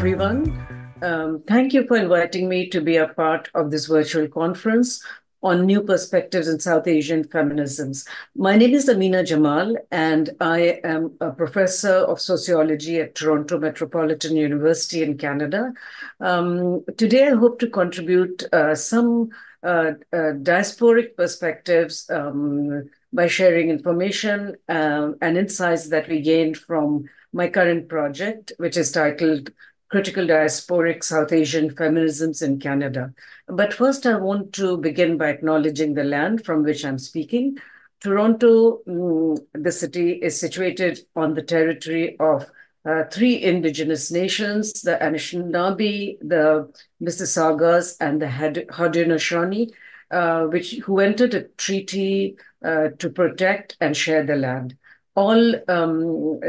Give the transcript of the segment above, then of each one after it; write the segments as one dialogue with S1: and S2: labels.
S1: everyone. Thank you for inviting me to be a part of this virtual conference on new perspectives in South Asian feminisms. My name is Amina Ajmal, and I am a professor of sociology at Toronto Metropolitan University in Canada. Today, I hope to contribute some diasporic perspectives by sharing information and insights that we gained from my current project, which is titled Critical Diasporic South Asian Feminisms in Canada. But first, I want to begin by acknowledging the land from which I'm speaking. Toronto, the city, is situated on the territory of three indigenous nations, the Anishinaabe, the Mississaugas, and the Haudenosaunee, who entered a treaty to protect and share the land. All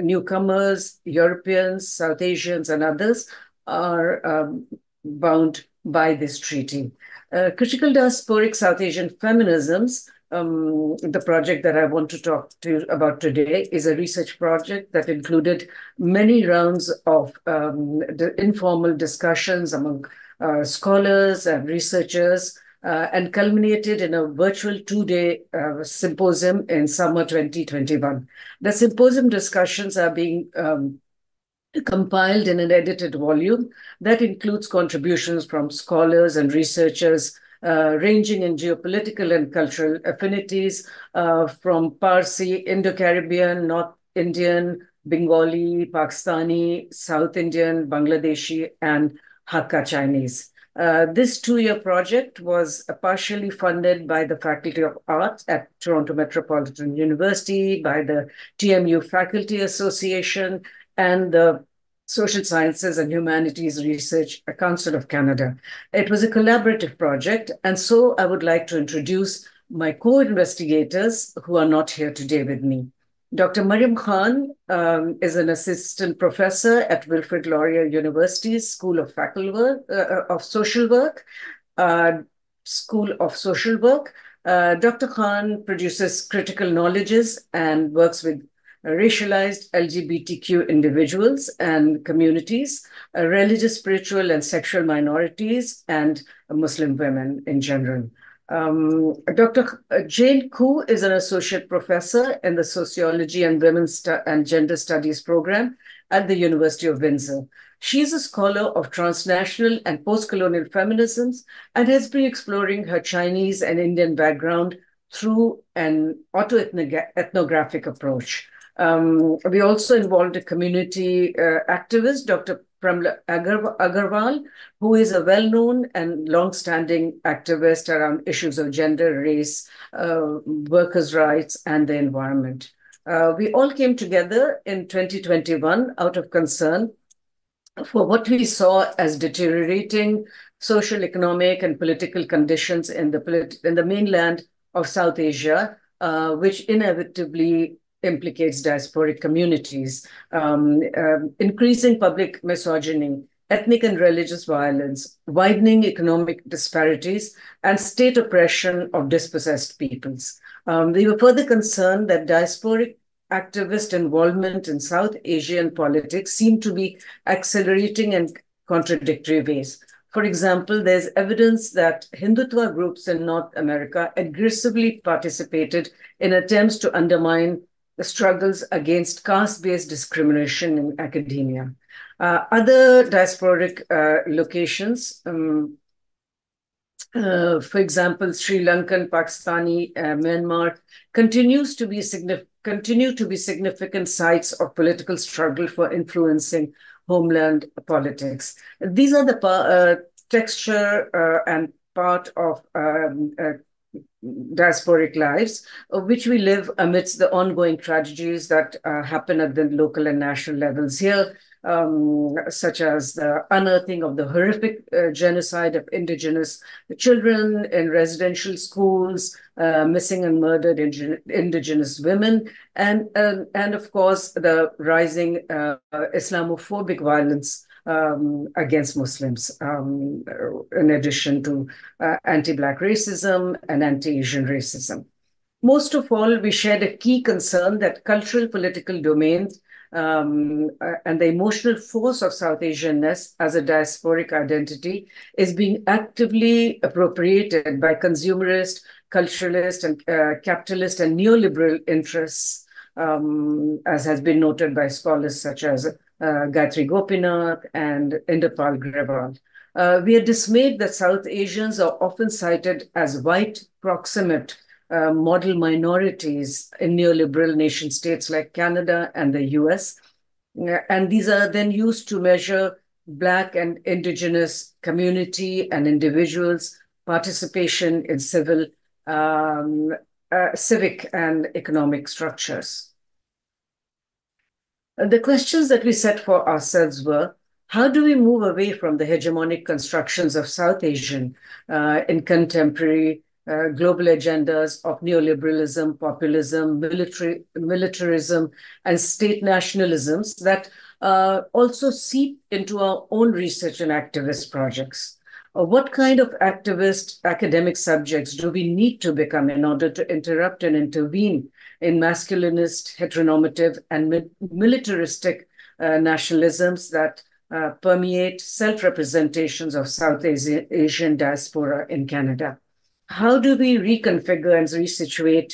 S1: newcomers, Europeans, South Asians, and others are bound by this treaty. Critical Diasporic South Asian Feminisms, the project that I want to talk to you about today, is a research project that included many rounds of informal discussions among scholars and researchers, and culminated in a virtual two-day symposium in summer 2021. The symposium discussions are being compiled in an edited volume that includes contributions from scholars and researchers ranging in geopolitical and cultural affinities from Parsi, Indo-Caribbean, North Indian, Bengali, Pakistani, South Indian, Bangladeshi, and Hakka Chinese. This two-year project was partially funded by the Faculty of Arts at Toronto Metropolitan University, by the TMU Faculty Association, and the Social Sciences and Humanities Research Council of Canada. It was a collaborative project, and so I would like to introduce my co-investigators who are not here today with me. Dr. Mariam Khan is an assistant professor at Wilfrid Laurier University's School of Social Work. Dr. Khan produces critical knowledges and works with racialized LGBTQ individuals and communities, religious, spiritual, and sexual minorities, and Muslim women in general. Dr. Jane Koo is an associate professor in the Sociology and Women's and Gender Studies program at the University of Windsor. She is a scholar of transnational and post-colonial feminisms and has been exploring her Chinese and Indian background through an autoethnographic approach. We also involved a community activist, Dr. Pramla Agarwal, who is a well-known and long-standing activist around issues of gender, race, workers' rights, and the environment. We all came together in 2021 out of concern for what we saw as deteriorating social, economic, and political conditions in the mainland of South Asia, which inevitably implicates diasporic communities, increasing public misogyny, ethnic and religious violence, widening economic disparities, and state oppression of dispossessed peoples. We were further concerned that diasporic activist involvement in South Asian politics seemed to be accelerating in contradictory ways. For example, there's evidence that Hindutva groups in North America aggressively participated in attempts to undermine the struggles against caste-based discrimination in academia. Other diasporic locations, for example, Sri Lankan, Pakistani, Myanmar, continue to be significant sites of political struggle for influencing homeland politics. These are the texture and part of diasporic lives, which we live amidst the ongoing tragedies that happen at the local and national levels here, such as the unearthing of the horrific genocide of indigenous children in residential schools, missing and murdered indigenous women, and of course the rising Islamophobic violence against Muslims, in addition to anti-Black racism and anti-Asian racism. Most of all, we shared a key concern that cultural political domains and the emotional force of South Asianness as a diasporic identity is being actively appropriated by consumerist, culturalist, and capitalist and neoliberal interests, as has been noted by scholars such as Gayatri Gopinath and Inderpal Grewal. We are dismayed that South Asians are often cited as white proximate model minorities in neoliberal nation states like Canada and the US. And these are then used to measure Black and Indigenous community and individuals' participation in civic and economic structures. The questions that we set for ourselves were, how do we move away from the hegemonic constructions of South Asian in contemporary global agendas of neoliberalism, populism, militarism, and state nationalisms that also seep into our own research and activist projects? What kind of activist academic subjects do we need to become in order to interrupt and intervene in masculinist, heteronormative, and militaristic nationalisms that permeate self-representations of South Asian diaspora in Canada? How do we reconfigure and resituate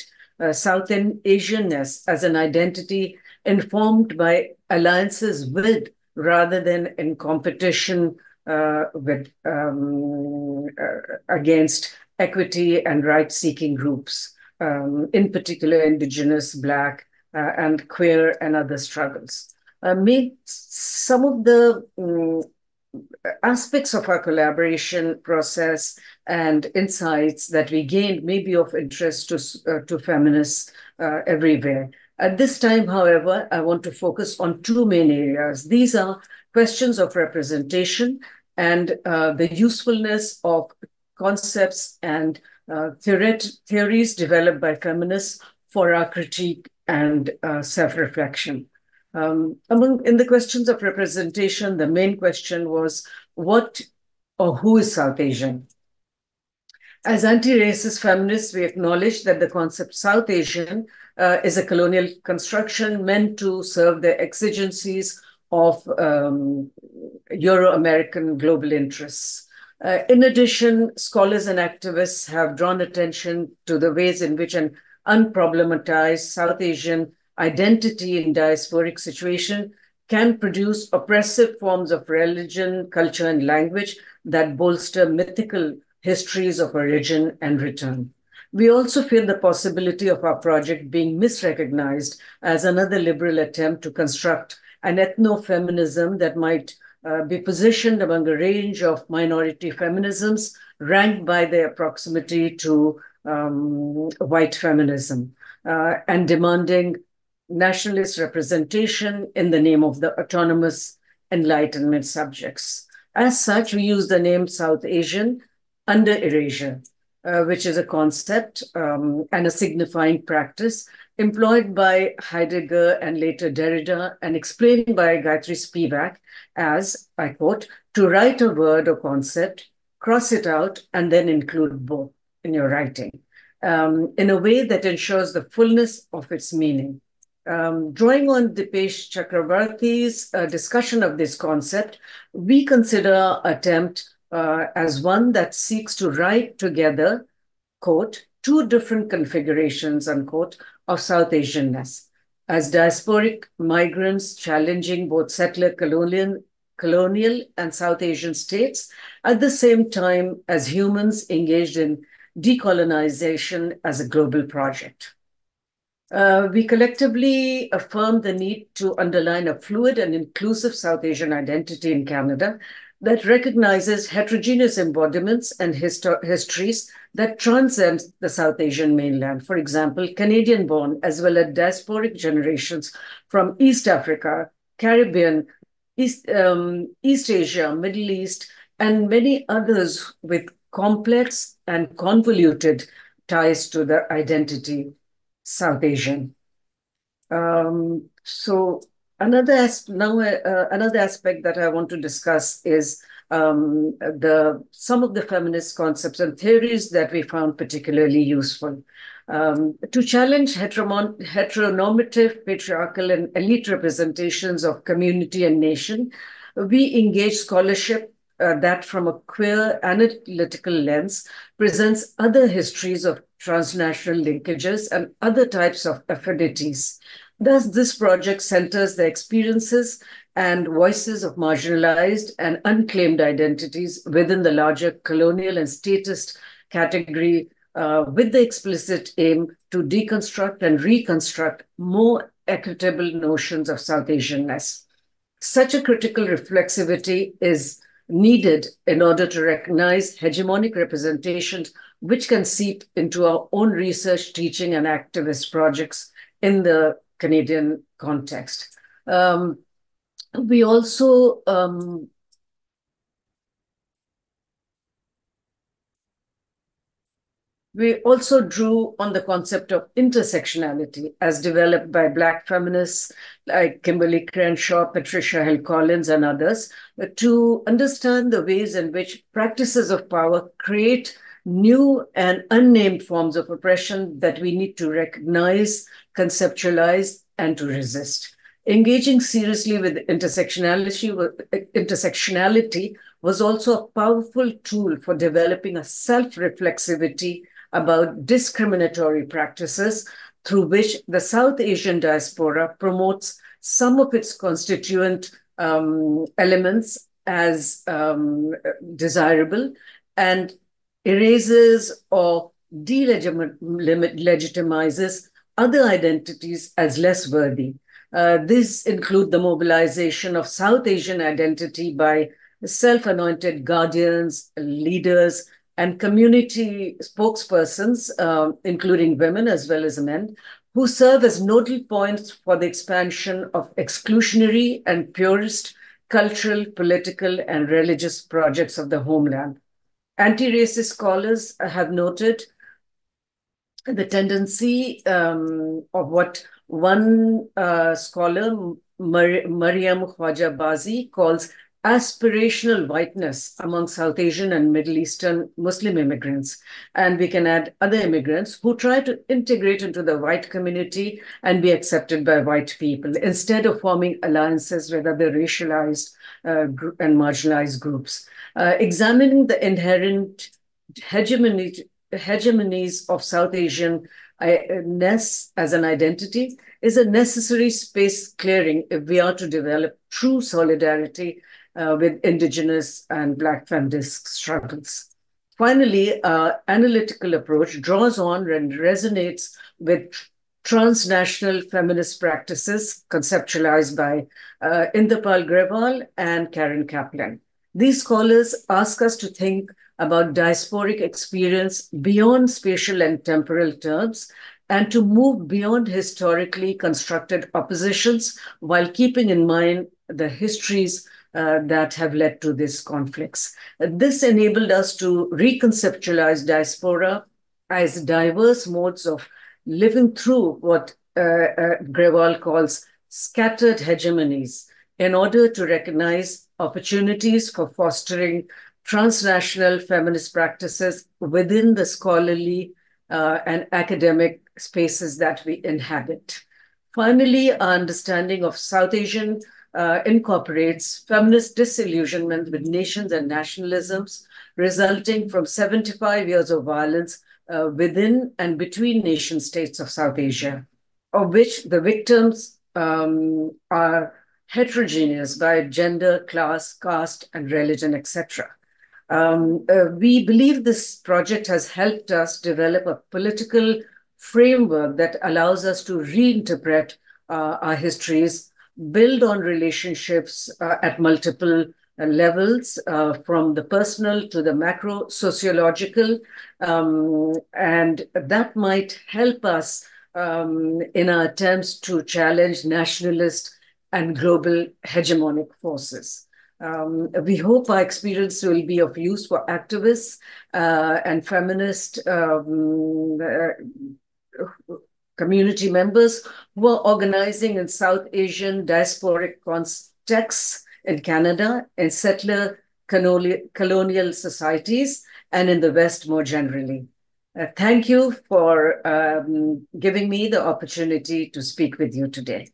S1: South Asianness as an identity informed by alliances with rather than in competition against equity and right-seeking groups, in particular Indigenous, Black, and queer and other struggles? Made some of the aspects of our collaboration process and insights that we gained may be of interest to feminists everywhere. At this time, however, I want to focus on two main areas. These are questions of representation and the usefulness of concepts and theories developed by feminists for our critique and self-reflection. In the questions of representation, the main question was what or who is South Asian? As anti-racist feminists, we acknowledge that the concept South Asian is a colonial construction meant to serve the exigencies of Euro-American global interests. In addition, scholars and activists have drawn attention to the ways in which an unproblematized South Asian identity in diasporic situation can produce oppressive forms of religion, culture, and language that bolster mythical histories of origin and return. We also feel the possibility of our project being misrecognized as another liberal attempt to construct an ethno-feminism that might be positioned among a range of minority feminisms ranked by their proximity to white feminism and demanding nationalist representation in the name of the autonomous Enlightenment subjects. As such, we use the name South Asian under erasure, which is a concept and a signifying practice employed by Heidegger and later Derrida and explained by Gayatri Spivak as, I quote, to write a word or concept, cross it out, and then include both in your writing in a way that ensures the fullness of its meaning. Drawing on Dipesh Chakrabarty's discussion of this concept, we consider our attempt as one that seeks to write together, quote, two different configurations, unquote, of South Asianness, as diasporic migrants challenging both settler colonial and South Asian states, at the same time as humans engaged in decolonization as a global project. We collectively affirm the need to underline a fluid and inclusive South Asian identity in Canada that recognizes heterogeneous embodiments and histories that transcend the South Asian mainland. For example, Canadian-born as well as diasporic generations from East Africa, Caribbean, East Asia, Middle East, and many others with complex and convoluted ties to the identity South Asian. So another aspect that I want to discuss is some of the feminist concepts and theories that we found particularly useful. To challenge heteronormative, patriarchal, and elite representations of community and nation, we engage scholarship that, from a queer analytical lens, presents other histories of transnational linkages and other types of affinities. Thus, this project centers the experiences and voices of marginalized and unclaimed identities within the larger colonial and statist category, with the explicit aim to deconstruct and reconstruct more equitable notions of South Asianness. Such a critical reflexivity is needed in order to recognize hegemonic representations which can seep into our own research, teaching, and activist projects in the Canadian context. We also drew on the concept of intersectionality as developed by Black feminists like Kimberly Crenshaw, Patricia Hill Collins, and others, to understand the ways in which practices of power create new and unnamed forms of oppression that we need to recognize, conceptualize, and to resist. Engaging seriously with intersectionality was also a powerful tool for developing a self-reflexivity about discriminatory practices through which the South Asian diaspora promotes some of its constituent elements as desirable and erases or delegitimizes other identities as less worthy. These include the mobilization of South Asian identity by self-anointed guardians, leaders, and community spokespersons, including women as well as men, who serve as nodal points for the expansion of exclusionary and purist cultural, political, and religious projects of the homeland. Anti-racist scholars have noted the tendency of what one scholar, Mariam Khwaja Bazi, calls aspirational whiteness among South Asian and Middle Eastern Muslim immigrants. And we can add other immigrants who try to integrate into the white community and be accepted by white people instead of forming alliances with other racialized and marginalized groups. Examining the inherent hegemonies of South Asian-ness as an identity is a necessary space clearing if we are to develop true solidarity with Indigenous and Black feminist struggles. Finally, our analytical approach draws on and resonates with transnational feminist practices conceptualized by Inderpal Grewal and Karen Kaplan. These scholars ask us to think about diasporic experience beyond spatial and temporal terms and to move beyond historically constructed oppositions while keeping in mind the histories that have led to these conflicts. This enabled us to reconceptualize diaspora as diverse modes of living through what Grewal calls scattered hegemonies in order to recognize opportunities for fostering transnational feminist practices within the scholarly and academic spaces that we inhabit. Finally, our understanding of South Asian incorporates feminist disillusionment with nations and nationalisms resulting from 75 years of violence within and between nation states of South Asia, of which the victims are heterogeneous by gender, class, caste, and religion, etc. We believe this project has helped us develop a political framework that allows us to reinterpret our histories, build on relationships at multiple levels, from the personal to the macro sociological, and that might help us in our attempts to challenge nationalist and global hegemonic forces. We hope our experience will be of use for activists and feminist community members who are organizing in South Asian diasporic contexts in Canada, in settler colonial societies and in the West more generally. Thank you for giving me the opportunity to speak with you today.